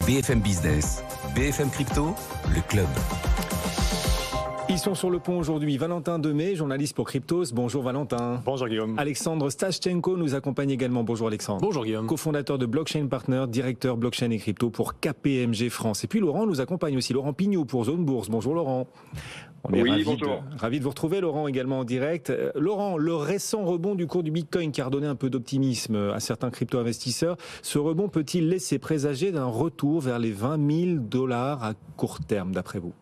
BFM Business, BFM Crypto, le club. Ils sont sur le pont aujourd'hui. Valentin Demey, journaliste pour Cryptos. Bonjour Valentin. Bonjour Guillaume. Alexandre Stashchenko nous accompagne également. Bonjour Alexandre. Bonjour Guillaume. Cofondateur de Blockchain Partner, directeur blockchain et crypto pour KPMG France. Et puis Laurent nous accompagne aussi. Laurent Pignot pour Zone Bourse. Bonjour Laurent. On est ravi de vous retrouver Laurent également en direct. Laurent, le récent rebond du cours du Bitcoin qui a redonné un peu d'optimisme à certains crypto-investisseurs, ce rebond peut-il laisser présager d'un retour vers les 20 000 $ à court terme d'après vous ?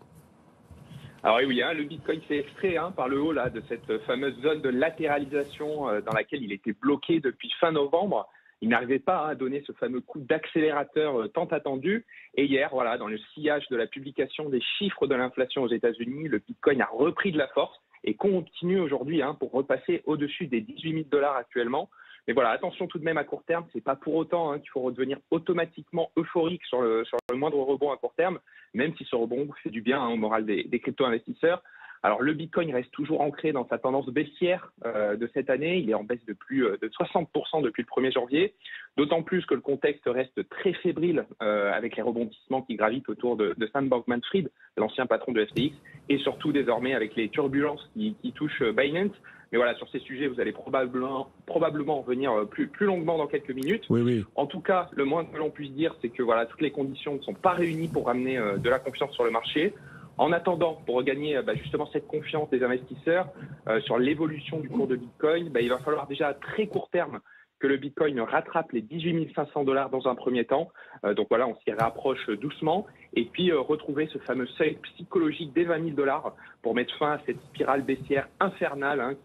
Alors oui, le Bitcoin s'est extrait par le haut là, de cette fameuse zone de latéralisation dans laquelle il était bloqué depuis fin novembre. Il n'arrivait pas à donner ce fameux coup d'accélérateur tant attendu. Et hier, dans le sillage de la publication des chiffres de l'inflation aux États-Unis, le Bitcoin a repris de la force et continue aujourd'hui pour repasser au-dessus des 18 000 $ actuellement. Mais attention tout de même à court terme, c'est pas pour autant qu'il faut redevenir automatiquement euphorique sur le moindre rebond à court terme, même si ce rebond fait du bien au moral des crypto-investisseurs. Alors le Bitcoin reste toujours ancré dans sa tendance baissière de cette année. Il est en baisse de plus de 60% depuis le 1er janvier, d'autant plus que le contexte reste très fébrile avec les rebondissements qui gravitent autour de Sam Bankman-Fried, l'ancien patron de FTX, et surtout désormais avec les turbulences qui touchent Binance. Mais sur ces sujets, vous allez probablement revenir plus longuement dans quelques minutes. Oui. En tout cas, le moins que l'on puisse dire, c'est que toutes les conditions ne sont pas réunies pour ramener de la confiance sur le marché. En attendant, pour regagner justement cette confiance des investisseurs sur l'évolution du cours de Bitcoin, il va falloir déjà à très court terme que le Bitcoin rattrape les 18 500 $ dans un premier temps. Donc on s'y rapproche doucement. Et puis retrouver ce fameux seuil psychologique des 20 000 $ pour mettre fin à cette spirale baissière infernale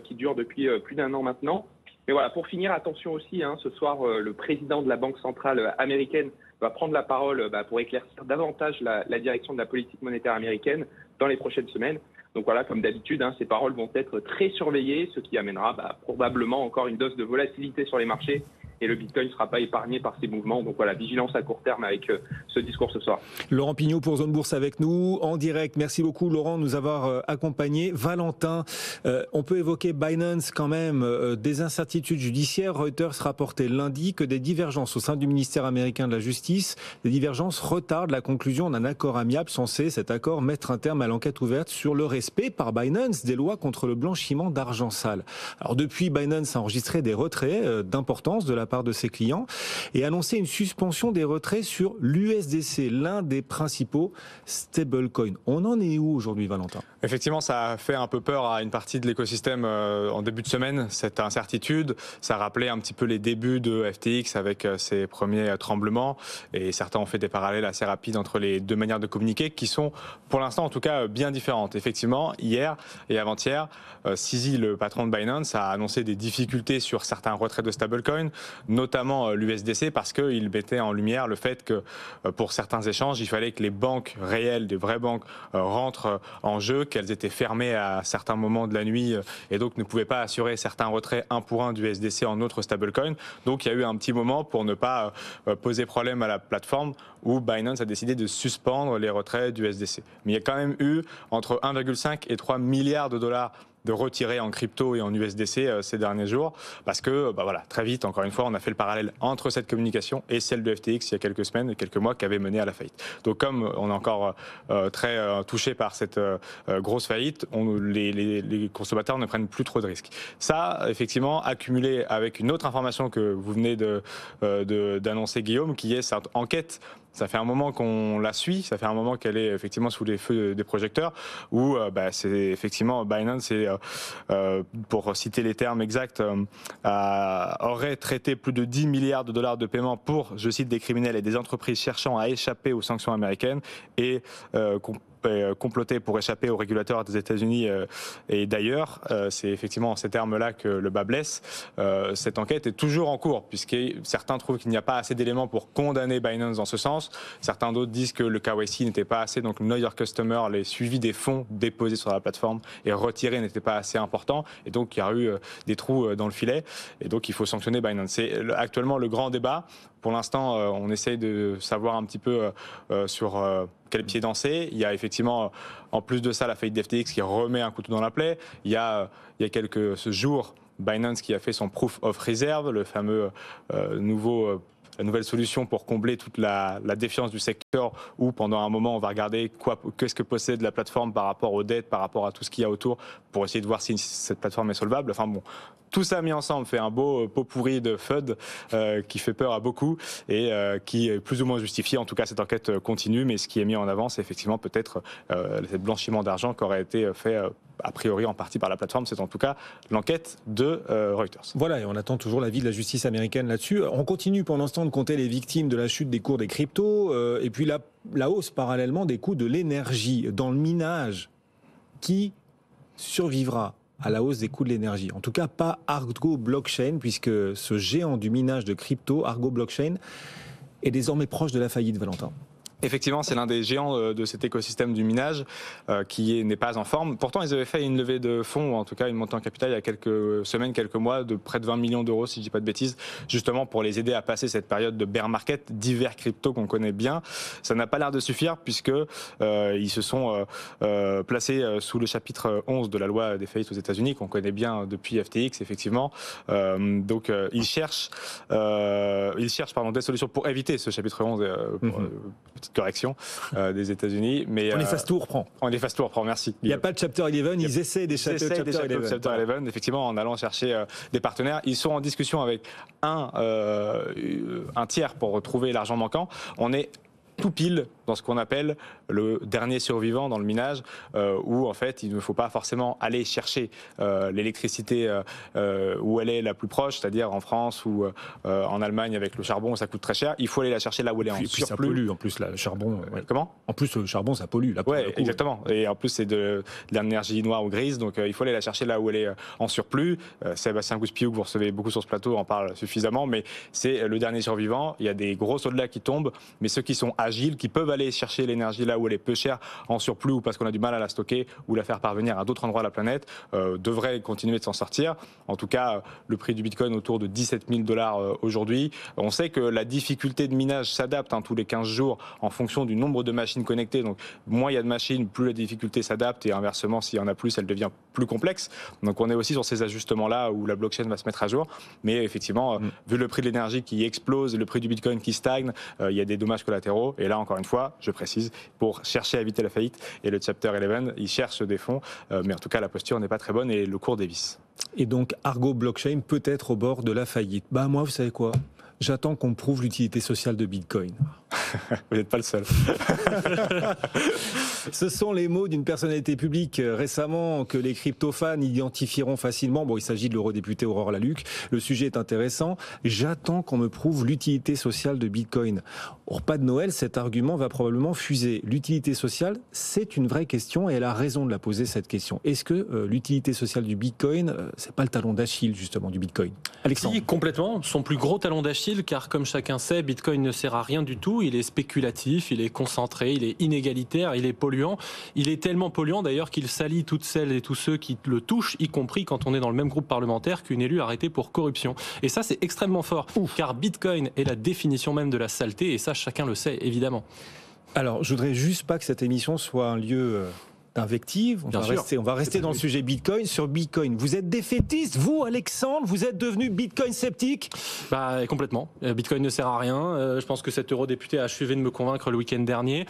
qui dure depuis plus d'un an maintenant. Mais pour finir, attention aussi, ce soir, le président de la Banque centrale américaine va prendre la parole pour éclaircir davantage la direction de la politique monétaire américaine dans les prochaines semaines. Donc comme d'habitude, ces paroles vont être très surveillées, ce qui amènera probablement encore une dose de volatilité sur les marchés. Et le Bitcoin ne sera pas épargné par ces mouvements. Donc vigilance à court terme avec ce discours ce soir. Laurent Pignot pour Zone Bourse avec nous en direct. Merci beaucoup Laurent de nous avoir accompagnés. Valentin, on peut évoquer Binance quand même, des incertitudes judiciaires. Reuters rapportait lundi que des divergences au sein du ministère américain de la Justice, des divergences retardent la conclusion d'un accord amiable censé, cet accord, mettre un terme à l'enquête ouverte sur le respect par Binance des lois contre le blanchiment d'argent sale. Alors depuis, Binance a enregistré des retraits d'importance de la part de ses clients et annoncé une suspension des retraits sur l'USDC, l'un des principaux stablecoins. On en est où aujourd'hui, Valentin ? Effectivement, ça a fait un peu peur à une partie de l'écosystème en début de semaine, cette incertitude. Ça rappelait un petit peu les débuts de FTX avec ses premiers tremblements et certains ont fait des parallèles assez rapides entre les deux manières de communiquer qui sont, pour l'instant en tout cas, bien différentes. Effectivement, hier et avant-hier, CZ, le patron de Binance, a annoncé des difficultés sur certains retraits de stablecoins, notamment l'USDC, parce qu'il mettait en lumière le fait que pour certains échanges, il fallait que les banques réelles, des vraies banques, rentrent en jeu, qu'elles étaient fermées à certains moments de la nuit et donc ne pouvaient pas assurer certains retraits 1 pour 1 du USDC en autres stablecoins. Donc il y a eu un petit moment pour ne pas poser problème à la plateforme où Binance a décidé de suspendre les retraits du USDC. Mais il y a quand même eu entre 1,5 et 3 milliards de dollars de retirer en crypto et en USDC ces derniers jours, parce que très vite, encore une fois, on a fait le parallèle entre cette communication et celle de FTX il y a quelques semaines et quelques mois qui avait mené à la faillite. Donc comme on est encore très touché par cette grosse faillite, les consommateurs ne prennent plus trop de risques. Ça, effectivement, accumulé avec une autre information que vous venez d'annoncer, Guillaume, qui est cette enquête. Ça fait un moment qu'on la suit, ça fait un moment qu'elle est effectivement sous les feux des projecteurs, où c'est effectivement Binance, pour citer les termes exacts, aurait traité plus de 10 milliards de dollars de paiements pour, je cite, des criminels et des entreprises cherchant à échapper aux sanctions américaines et comploter pour échapper aux régulateurs des États-Unis et d'ailleurs. C'est effectivement en ces termes-là que le bas blesse. Cette enquête est toujours en cours, puisque certains trouvent qu'il n'y a pas assez d'éléments pour condamner Binance dans ce sens. Certains d'autres disent que le KYC n'était pas assez, donc le Know Your Customer, les suivis des fonds déposés sur la plateforme et retirés n'était pas assez important, et donc il y a eu des trous dans le filet, et donc il faut sanctionner Binance. C'est actuellement le grand débat. Pour l'instant, on essaye de savoir un petit peu sur quel pied danser. Il y a effectivement, en plus de ça, la faillite d'FTX qui remet un couteau dans la plaie. Il y a quelques jours, Binance qui a fait son Proof of Reserve, le fameux nouveau nouvelle solution pour combler toute la défiance du secteur, où pendant un moment on va regarder qu'est-ce que possède la plateforme par rapport aux dettes, par rapport à tout ce qu'il y a autour, pour essayer de voir si cette plateforme est solvable. Enfin bon, tout ça mis ensemble fait un beau pot pourri de FUD qui fait peur à beaucoup et qui est plus ou moins justifié. En tout cas, cette enquête continue, mais ce qui est mis en avant, c'est effectivement peut-être le blanchiment d'argent qui aurait été fait a priori en partie par la plateforme. C'est en tout cas l'enquête de Reuters. Voilà, et on attend toujours l'avis de la justice américaine là-dessus. On continue pendant ce temps de compter les victimes de la chute des cours des cryptos et puis la hausse parallèlement des coûts de l'énergie dans le minage. Qui survivra à la hausse des coûts de l'énergie? En tout cas, pas Argo Blockchain, puisque ce géant du minage de crypto, Argo Blockchain, est désormais proche de la faillite, Valentin. Effectivement, c'est l'un des géants de cet écosystème du minage qui n'est pas en forme. Pourtant, ils avaient fait une levée de fonds, ou en tout cas une montée en capital il y a quelques semaines, quelques mois, de près de 20 millions d'euros, si je ne dis pas de bêtises, justement pour les aider à passer cette période de bear market divers crypto qu'on connaît bien. Ça n'a pas l'air de suffire puisque ils se sont placés sous le chapitre 11 de la loi des faillites aux États-Unis, qu'on connaît bien depuis FTX, effectivement. Donc, ils cherchent des solutions pour éviter ce chapitre 11. Petite correction des États-Unis, mais on efface tout, on reprend. On efface tout, on reprend. Merci. Il n'y a pas de Chapter 11, ils essaient d'échapper au Chapter 11. Effectivement, en allant chercher des partenaires. Ils sont en discussion avec un tiers pour retrouver l'argent manquant. On est tout pile dans ce qu'on appelle le dernier survivant dans le minage, où en fait il ne faut pas forcément aller chercher l'électricité où elle est la plus proche, c'est-à-dire en France ou en Allemagne avec le charbon, ça coûte très cher. Il faut aller la chercher là où elle est en surplus. Ça pollue en plus là, le charbon. Ouais. Comment ? En plus le charbon ça pollue. Ouais, exactement. Et en plus c'est de l'énergie noire ou grise, donc il faut aller la chercher là où elle est en surplus. Sébastien Gouspioux, que vous recevez beaucoup sur ce plateau, en parle suffisamment, mais c'est le dernier survivant. Il y a des gros au-delà qui tombent, mais ceux qui sont agiles, qui peuvent aller chercher l'énergie là où elle est peu chère, en surplus ou parce qu'on a du mal à la stocker ou la faire parvenir à d'autres endroits de la planète, devraient continuer de s'en sortir. En tout cas, le prix du Bitcoin autour de 17 000 $ aujourd'hui. On sait que la difficulté de minage s'adapte tous les 15 jours en fonction du nombre de machines connectées. Donc, moins il y a de machines, plus la difficulté s'adapte et inversement, s'il y en a plus, elle devient plus complexe. Donc, on est aussi sur ces ajustements-là où la blockchain va se mettre à jour. Mais effectivement, vu le prix de l'énergie qui explose, le prix du Bitcoin qui stagne, il y a des dommages collatéraux. Et là, encore une fois, je précise, pour chercher à éviter la faillite. Et le Chapter 11, il cherche des fonds, mais en tout cas, la posture n'est pas très bonne et le cours dévisse. Et donc, Argo Blockchain peut être au bord de la faillite. Bah moi, vous savez quoi ? J'attends qu'on prouve l'utilité sociale de Bitcoin. Vous n'êtes pas le seul. Ce sont les mots d'une personnalité publique récemment que les crypto-fans identifieront facilement. Bon, il s'agit de l'eurodéputée Aurore Lalucq. Le sujet est intéressant. J'attends qu'on me prouve l'utilité sociale de Bitcoin. Au repas de Noël, cet argument va probablement fuser. L'utilité sociale, c'est une vraie question et elle a raison de la poser, cette question. Est-ce que l'utilité sociale du Bitcoin, c'est pas le talon d'Achille justement du Bitcoin ? Alexandre ? Si, complètement. Son plus gros talon d'Achille, car comme chacun sait, Bitcoin ne sert à rien du tout. Il est spéculatif, il est concentré, il est inégalitaire, il est polluant. Il est tellement polluant d'ailleurs qu'il salit toutes celles et tous ceux qui le touchent, y compris quand on est dans le même groupe parlementaire qu'une élue arrêtée pour corruption. Et ça, c'est extrêmement fort, car Bitcoin est la définition même de la saleté, et ça, chacun le sait, évidemment. Alors, je voudrais juste pas que cette émission soit un lieu d'invective. On va rester dans le sujet Bitcoin. Sur Bitcoin, vous êtes défaitiste, vous, Alexandre, vous êtes devenu Bitcoin sceptique ? Complètement. Bitcoin ne sert à rien. Je pense que cet eurodéputé a achevé de me convaincre le week-end dernier.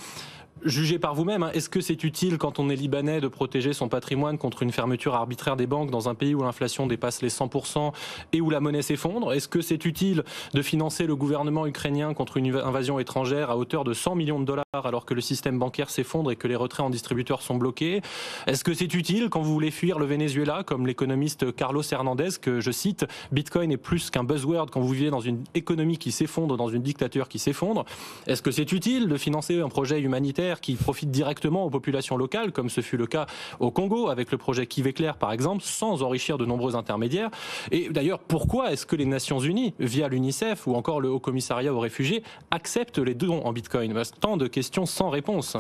Jugez par vous-même, est-ce que c'est utile quand on est libanais de protéger son patrimoine contre une fermeture arbitraire des banques dans un pays où l'inflation dépasse les 100% et où la monnaie s'effondre ? Est-ce que c'est utile de financer le gouvernement ukrainien contre une invasion étrangère à hauteur de 100 millions de $ alors que le système bancaire s'effondre et que les retraits en distributeurs sont bloqués ? Est-ce que c'est utile quand vous voulez fuir le Venezuela, comme l'économiste Carlos Hernandez, que je cite, Bitcoin est plus qu'un buzzword quand vous vivez dans une économie qui s'effondre, dans une dictature qui s'effondre ? Est-ce que c'est utile de financer un projet humanitaire qui profite directement aux populations locales, comme ce fut le cas au Congo, avec le projet Kiveclair par exemple, sans enrichir de nombreux intermédiaires ? Et d'ailleurs, pourquoi est-ce que les Nations Unies, via l'UNICEF ou encore le Haut Commissariat aux réfugiés, acceptent les dons en Bitcoin ? Tant de questions sans réponse.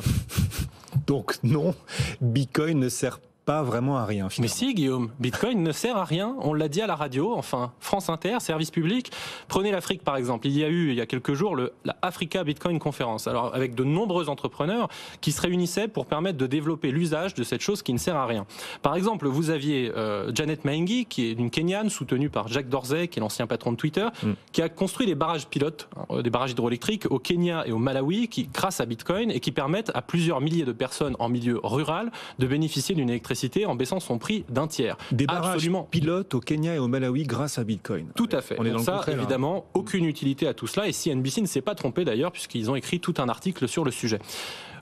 Donc non, Bitcoin ne sert pas vraiment à rien, finalement. Mais si, Guillaume, Bitcoin ne sert à rien. On l'a dit à la radio, enfin, France Inter, service public. Prenez l'Afrique, par exemple. Il y a quelques jours, la Africa Bitcoin Conference. Alors, avec de nombreux entrepreneurs qui se réunissaient pour permettre de développer l'usage de cette chose qui ne sert à rien. Par exemple, vous aviez Janet Maingi, qui est une Kenyane, soutenue par Jack Dorsey, qui est l'ancien patron de Twitter, qui a construit des barrages pilotes, des barrages hydroélectriques au Kenya et au Malawi, qui, grâce à Bitcoin, et qui permettent à plusieurs milliers de personnes en milieu rural de bénéficier d'une électricité en baissant son prix d'un tiers. Des barrages pilotes au Kenya et au Malawi grâce à Bitcoin. Tout à fait. On est dans ça, le concret, évidemment, aucune utilité à tout cela. Et CNBC ne s'est pas trompé d'ailleurs, puisqu'ils ont écrit tout un article sur le sujet.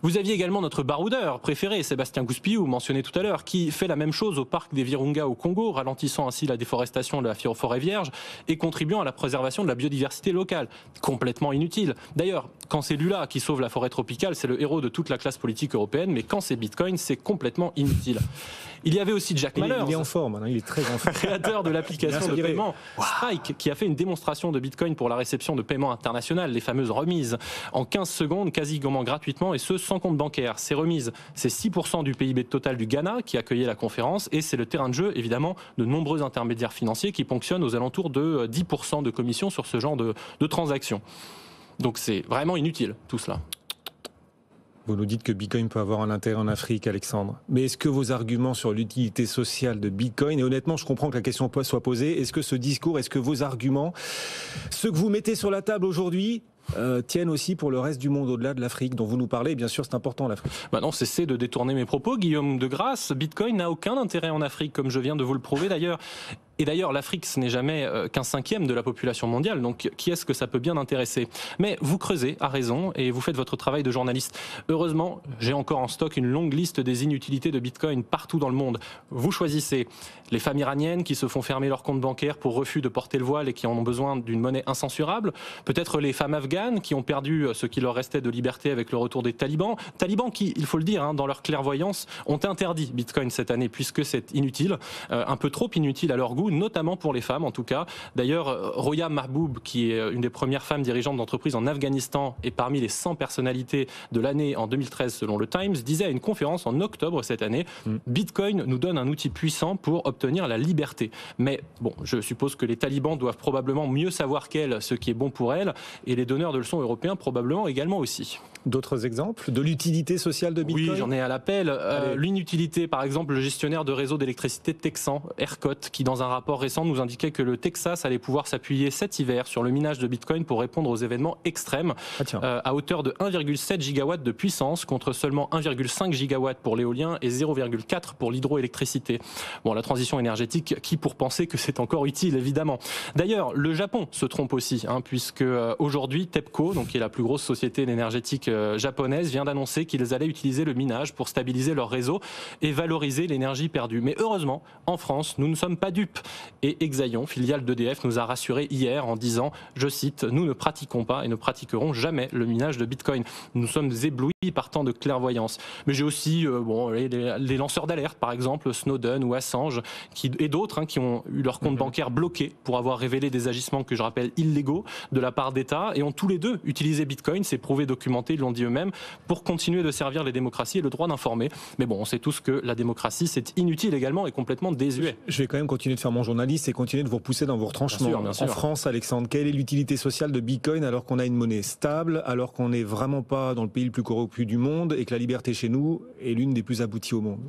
Vous aviez également notre baroudeur préféré, Sébastien Gouspillou, mentionné tout à l'heure, qui fait la même chose au parc des Virunga au Congo, ralentissant ainsi la déforestation de la forêt vierge et contribuant à la préservation de la biodiversité locale. Complètement inutile. D'ailleurs, quand c'est Lula qui sauve la forêt tropicale, c'est le héros de toute la classe politique européenne, mais quand c'est Bitcoin, c'est complètement inutile. Il y avait aussi Jack Mallers. Il est en forme, il est très en forme. Créateur de l'application de paiement Strike, qui a fait une démonstration de Bitcoin pour la réception de paiements internationaux, les fameuses remises, en 15 secondes, quasiment gratuitement, et ce, sans compte bancaire. Ces remises, c'est 6% du PIB total du Ghana qui accueillait la conférence, et c'est le terrain de jeu, évidemment, de nombreux intermédiaires financiers qui ponctionnent aux alentours de 10% de commission sur ce genre de transactions. Donc c'est vraiment inutile, tout cela. Vous nous dites que Bitcoin peut avoir un intérêt en Afrique, Alexandre. Mais est-ce que vos arguments sur l'utilité sociale de Bitcoin, et honnêtement, je comprends que la question soit posée, est-ce que ce discours, est-ce que vos arguments, ceux que vous mettez sur la table aujourd'hui, tiennent aussi pour le reste du monde au-delà de l'Afrique dont vous nous parlez? Bien sûr, c'est important l'Afrique. Non, cessez de détourner mes propos, Guillaume de Grasse. Bitcoin n'a aucun intérêt en Afrique, comme je viens de vous le prouver d'ailleurs. Et d'ailleurs, l'Afrique, ce n'est jamais qu'un 5e de la population mondiale, donc qui est-ce que ça peut bien intéresser? Mais vous creusez, à raison, et vous faites votre travail de journaliste. Heureusement, j'ai encore en stock une longue liste des inutilités de Bitcoin partout dans le monde. Vous choisissez les femmes iraniennes qui se font fermer leur compte bancaire pour refus de porter le voile et qui en ont besoin d'une monnaie incensurable, peut-être les femmes afghanes qui ont perdu ce qui leur restait de liberté avec le retour des talibans qui, il faut le dire, dans leur clairvoyance, ont interdit Bitcoin cette année puisque c'est inutile, un peu trop inutile à leur goût, notamment pour les femmes en tout cas. D'ailleurs, Roya Mahboub, qui est une des premières femmes dirigeantes d'entreprise en Afghanistan et parmi les 100 personnalités de l'année en 2013 selon le Times, disait à une conférence en octobre cette année, Bitcoin nous donne un outil puissant pour obtenir la liberté. Mais bon, je suppose que les talibans doivent probablement mieux savoir qu'elle ce qui est bon pour elle, et les donneurs de leçons européens probablement également aussi. D'autres exemples de l'utilité sociale de Bitcoin? Oui, j'en ai à l'appel. L'inutilité, par exemple, le gestionnaire de réseau d'électricité texan, ERCOT, qui dans un rapport récent nous indiquait que le Texas allait pouvoir s'appuyer cet hiver sur le minage de Bitcoin pour répondre aux événements extrêmes, à hauteur de 1,7 gigawatts de puissance contre seulement 1,5 gigawatts pour l'éolien et 0,4 pour l'hydroélectricité. Bon, la transition énergétique, qui pour penser que c'est encore utile, évidemment. D'ailleurs, le Japon se trompe aussi, puisque aujourd'hui, TEPCO, donc qui est la plus grosse société énergétique japonaise, vient d'annoncer qu'ils allaient utiliser le minage pour stabiliser leur réseau et valoriser l'énergie perdue. Mais heureusement, en France, nous ne sommes pas dupes. Et Exaion, filiale d'EDF, nous a rassuré hier en disant, je cite, nous ne pratiquons pas et ne pratiquerons jamais le minage de Bitcoin. Nous sommes éblouis par tant de clairvoyance. Mais j'ai aussi les lanceurs d'alerte, par exemple Snowden ou Assange, et d'autres qui ont eu leur compte bancaire bloqué pour avoir révélé des agissements que je rappelle illégaux de la part d'États, et ont tous les deux utilisé Bitcoin, c'est prouvé, documenté, ils l'ont dit eux-mêmes, pour continuer de servir les démocraties et le droit d'informer. Mais bon, on sait tous que la démocratie, c'est inutile également et complètement désuet. Je vais quand même continuer de faire mon journaliste et continuer de vous repousser dans vos retranchements. Bien sûr. En France, Alexandre, quelle est l'utilité sociale de Bitcoin alors qu'on a une monnaie stable, alors qu'on n'est vraiment pas dans le pays le plus corrompu du monde et que la liberté chez nous est l'une des plus abouties au monde?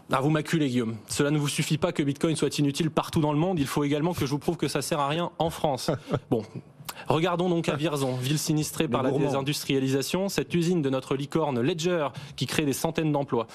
Vous m'acculez, Guillaume. Cela ne vous suffit pas que Bitcoin soit inutile partout dans le monde, il faut également que je vous prouve que ça sert à rien en France. Bon. Regardons donc à Vierzon, ville sinistrée par la désindustrialisation, cette usine de notre licorne Ledger qui crée des centaines d'emplois.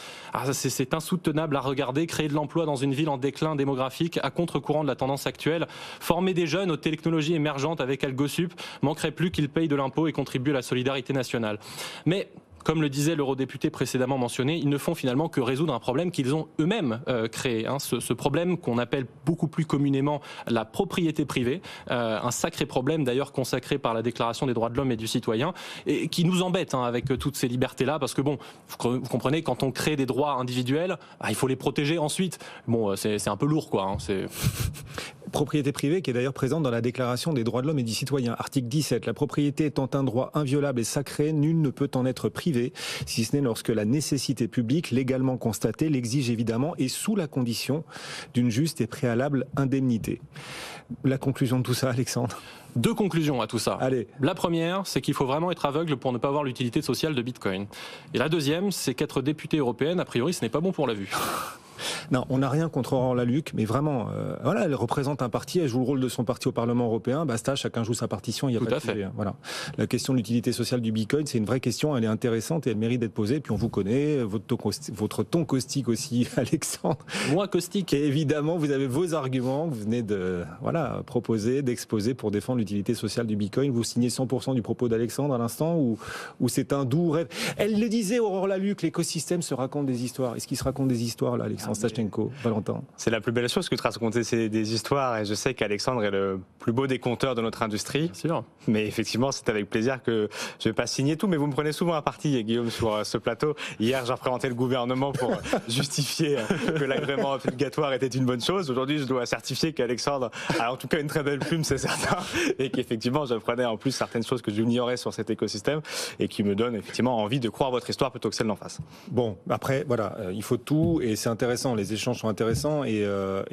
C'est insoutenable à regarder, créer de l'emploi dans une ville en déclin démographique à contre-courant de la tendance actuelle. Former des jeunes aux technologies émergentes avec AlgoSup, manquerait plus qu'ils payent de l'impôt et contribuent à la solidarité nationale. Mais comme le disait l'eurodéputé précédemment mentionné, ils ne font finalement que résoudre un problème qu'ils ont eux-mêmes créé. Ce problème qu'on appelle beaucoup plus communément la propriété privée, un sacré problème d'ailleurs consacré par la Déclaration des droits de l'homme et du citoyen, et qui nous embête avec toutes ces libertés-là, parce que bon, vous comprenez, quand on crée des droits individuels, il faut les protéger ensuite. Bon, c'est un peu lourd, quoi. Propriété privée qui est d'ailleurs présente dans la Déclaration des droits de l'homme et du citoyen. Article 17. La propriété étant un droit inviolable et sacré, nul ne peut en être privé, si ce n'est lorsque la nécessité publique, légalement constatée, l'exige évidemment et sous la condition d'une juste et préalable indemnité. La conclusion de tout ça, Alexandre ? 2 conclusions à tout ça. Allez. La première, c'est qu'il faut vraiment être aveugle pour ne pas voir l'utilité sociale de Bitcoin. Et la deuxième, c'est qu'être députée européenne, a priori, ce n'est pas bon pour la vue. Non, on n'a rien contre Aurore Lalucq, mais vraiment, voilà, elle représente un parti, elle joue le rôle de son parti au Parlement européen, basta, chacun joue sa partition, il n'y a Tout pas de à fait. sujet. Voilà. La question de l'utilité sociale du Bitcoin, c'est une vraie question, elle est intéressante et elle mérite d'être posée, puis on vous connaît, votre ton caustique aussi, Alexandre. Moi, caustique. Et évidemment, vous avez vos arguments, vous venez de proposer, d'exposer pour défendre l'utilité sociale du Bitcoin. Vous signez 100% du propos d'Alexandre à l'instant, ou c'est un doux rêve. Elle le disait, Aurore Lalucq, l'écosystème se raconte des histoires. Est-ce qu'il se raconte des histoires, là, Alexandre Stachenko, Valentin ? C'est la plus belle chose que de raconter des histoires, et je sais qu'Alexandre est le plus beau des conteurs de notre industrie. Bien sûr. Mais effectivement, c'est avec plaisir que je ne vais pas signer tout, mais vous me prenez souvent à partie, Guillaume, sur ce plateau. Hier, j'ai représenté le gouvernement pour justifier que l'agrément obligatoire était une bonne chose. Aujourd'hui, je dois certifier qu'Alexandre a en tout cas une très belle plume, c'est certain, et qu'effectivement, j'apprenais en plus certaines choses que j'ignorais sur cet écosystème et qui me donnent effectivement envie de croire votre histoire plutôt que celle d'en face. Bon, après, voilà, il faut tout, et c'est intéressant, les échanges sont intéressants, et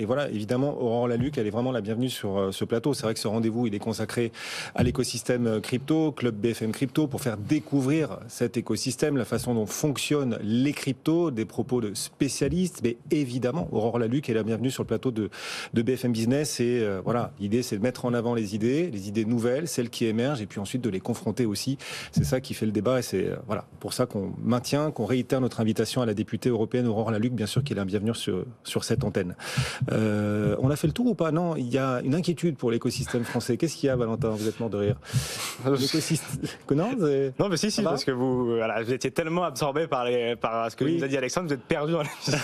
voilà, évidemment, Aurore Lalucq, elle est vraiment la bienvenue sur ce plateau. C'est vrai que ce rendez-vous, il est consacré à l'écosystème crypto, Club BFM Crypto, pour faire découvrir cet écosystème, la façon dont fonctionnent les cryptos, des propos de spécialistes, mais évidemment, Aurore Lalucq est la bienvenue sur le plateau de BFM Business, et voilà, l'idée, c'est de mettre en avant les idées nouvelles, celles qui émergent, et puis ensuite de les confronter aussi. C'est ça qui fait le débat, et c'est voilà, pour ça qu'on qu'on réitère notre invitation à la députée européenne Aurore Lalucq, bien sûr, qui est la bienvenue sur cette antenne. On a fait le tour ou pas? Non, il y a une inquiétude pour l'écosystème français. Qu'est-ce qu'il y a, Valentin? Vous êtes mort de rire. L'écosystème... Non, mais si, parce que vous étiez tellement absorbé par ce que nous a dit Alexandre, vous êtes perdu dans l'émission.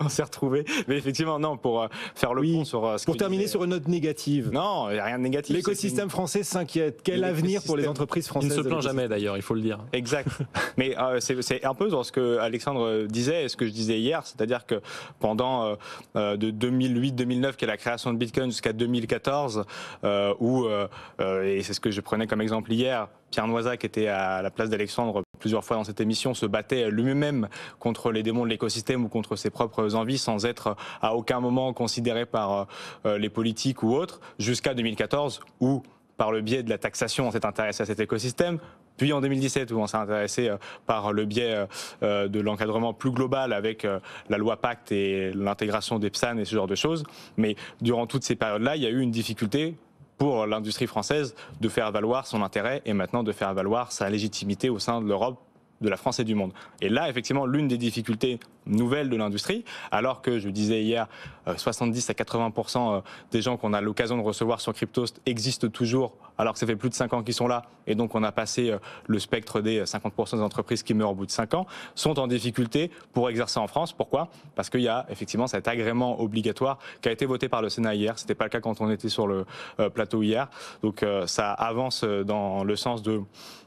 On s'est retrouvés. Mais effectivement, non, pour faire le pont sur ce pour terminer sur une note négative. Non, il n'y a rien de négatif. L'écosystème français s'inquiète. Quel avenir pour les entreprises françaises? Il ne se plaint jamais d'ailleurs, il faut le dire. Exact. Mais c'est un peu dans ce que Alexandre disait et ce que je disais hier, c'est-à-dire que pendant de 2008-2009, qui est la création de Bitcoin, jusqu'à 2014, et c'est ce que je prenais comme exemple hier, Pierre Noisac était à la place d'Alexandre plusieurs fois dans cette émission, se battait lui-même contre les démons de l'écosystème ou contre ses propres envies sans être à aucun moment considéré par les politiques ou autres, jusqu'à 2014 où, par le biais de la taxation, on s'est intéressé à cet écosystème. Puis en 2017, où on s'est intéressé par le biais de l'encadrement plus global avec la loi Pacte et l'intégration des PSAN et ce genre de choses. Mais durant toutes ces périodes-là, il y a eu une difficulté pour l'industrie française de faire valoir son intérêt et maintenant de faire valoir sa légitimité au sein de l'Europe, de la France et du monde. Et là, effectivement, l'une des difficultés nouvelles de l'industrie, alors que, je disais hier, 70 à 80% des gens qu'on a l'occasion de recevoir sur Cryptost existent toujours, alors que ça fait plus de 5 ans qu'ils sont là, et donc on a passé le spectre des 50% des entreprises qui meurent au bout de 5 ans, sont en difficulté pour exercer en France. Pourquoi? Parce qu'il y a effectivement cet agrément obligatoire qui a été voté par le Sénat hier. C'était pas le cas quand on était sur le plateau hier. Donc ça avance dans le sens de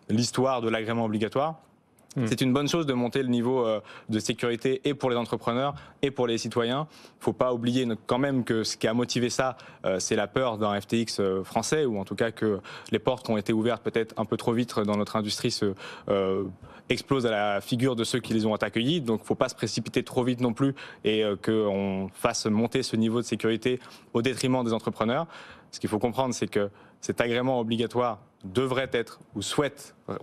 l'histoire de l'agrément obligatoire. C'est une bonne chose de monter le niveau de sécurité et pour les entrepreneurs et pour les citoyens. Il ne faut pas oublier quand même que ce qui a motivé ça, c'est la peur d'un FTX français, ou en tout cas que les portes qui ont été ouvertes peut-être un peu trop vite dans notre industrie explosent à la figure de ceux qui les ont accueillis. Donc il ne faut pas se précipiter trop vite non plus et qu'on fasse monter ce niveau de sécurité au détriment des entrepreneurs. Ce qu'il faut comprendre, c'est que cet agrément obligatoire devrait être,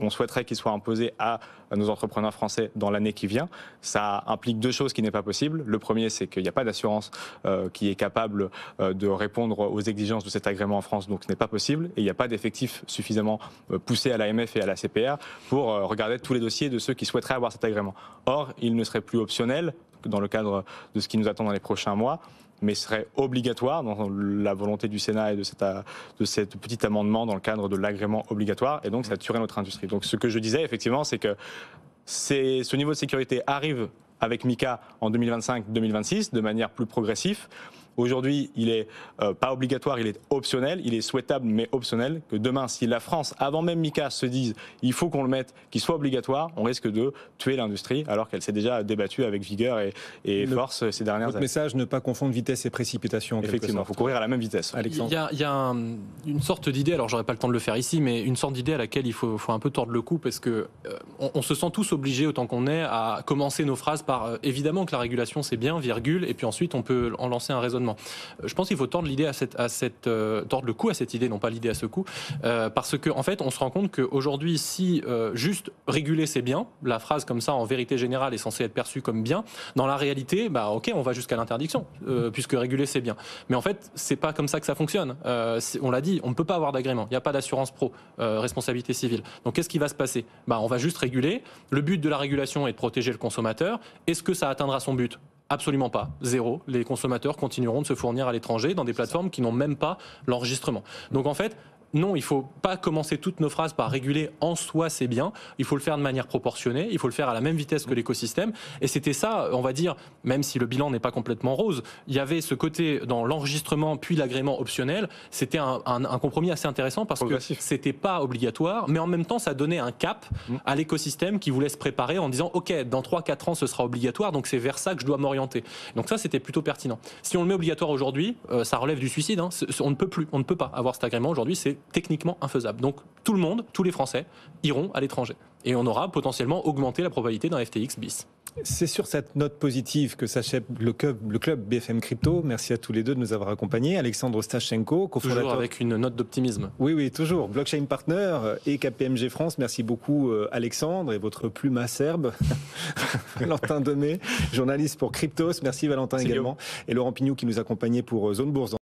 on souhaiterait qu'il soit imposé à nos entrepreneurs français dans l'année qui vient. Ça implique 2 choses qui n'est pas possible. Le premier, c'est qu'il n'y a pas d'assurance qui est capable de répondre aux exigences de cet agrément en France, donc ce n'est pas possible. Et il n'y a pas d'effectifs suffisamment poussés à l'AMF et à la CPR pour regarder tous les dossiers de ceux qui souhaiteraient avoir cet agrément. Or, il ne serait plus optionnel dans le cadre de ce qui nous attend dans les prochains mois, mais serait obligatoire dans la volonté du Sénat et de cet petit amendement dans le cadre de l'agrément obligatoire, et donc ça tuerait notre industrie. Donc ce que je disais effectivement, c'est que ce niveau de sécurité arrive avec MiCA en 2025-2026 de manière plus progressive. Aujourd'hui, il est pas obligatoire, il est optionnel, il est souhaitable mais optionnel. Que demain, si la France, avant même MiCA, se dise il faut qu'on le mette, qu'il soit obligatoire, on risque de tuer l'industrie alors qu'elle s'est déjà débattue avec vigueur et force ces dernières années. Message, ne pas confondre vitesse et précipitation. Effectivement, il faut courir à la même vitesse. Alexandre. Il y a une sorte d'idée, alors j'aurais pas le temps de le faire ici, mais une sorte d'idée à laquelle il faut un peu tordre le cou parce que on se sent tous obligés autant qu'on est à commencer nos phrases par évidemment que la régulation c'est bien, virgule, et puis ensuite on peut en lancer un raisonnement. Je pense qu'il faut tordre l'idée tordre le cou à cette idée, non pas l'idée à ce coup, parce que en fait on se rend compte qu'aujourd'hui si juste réguler c'est bien, la phrase comme ça en vérité générale est censée être perçue comme bien, dans la réalité, bah ok on va jusqu'à l'interdiction puisque réguler c'est bien. Mais en fait c'est pas comme ça que ça fonctionne. On l'a dit, on ne peut pas avoir d'agrément, il n'y a pas d'assurance pro, responsabilité civile. Donc qu'est-ce qui va se passer ? Bah on va juste réguler. Le but de la régulation est de protéger le consommateur. Est-ce que ça atteindra son but ? Absolument pas. Zéro. Les consommateurs continueront de se fournir à l'étranger dans des plateformes qui n'ont même pas l'enregistrement. Donc en fait, non, il ne faut pas commencer toutes nos phrases par réguler en soi, c'est bien. Il faut le faire de manière proportionnée, il faut le faire à la même vitesse que l'écosystème. Et c'était ça, on va dire, même si le bilan n'est pas complètement rose, il y avait ce côté dans l'enregistrement puis l'agrément optionnel. C'était un compromis assez intéressant parce que c'était pas obligatoire, mais en même temps, ça donnait un cap à l'écosystème qui voulait se préparer en disant « Ok, dans 3-4 ans, ce sera obligatoire, donc c'est vers ça que je dois m'orienter. » Donc ça, c'était plutôt pertinent. Si on le met obligatoire aujourd'hui, ça relève du suicide. Hein. On ne peut pas avoir cet agrément aujourd'hui, c'est techniquement infaisable. Donc tout le monde, tous les Français iront à l'étranger. Et on aura potentiellement augmenté la probabilité d'un FTX bis. C'est sur cette note positive que s'achève le club BFM Crypto. Merci à tous les deux de nous avoir accompagnés. Alexandre Ostachenko, cofondateur. Toujours avec une note d'optimisme. Oui, toujours. Blockchain Partner et KPMG France. Merci beaucoup Alexandre et votre plume acerbe. Valentin Demey, journaliste pour Cryptos. Merci Valentin également. Et Laurent Pignou qui nous accompagnait pour Zone Bourse.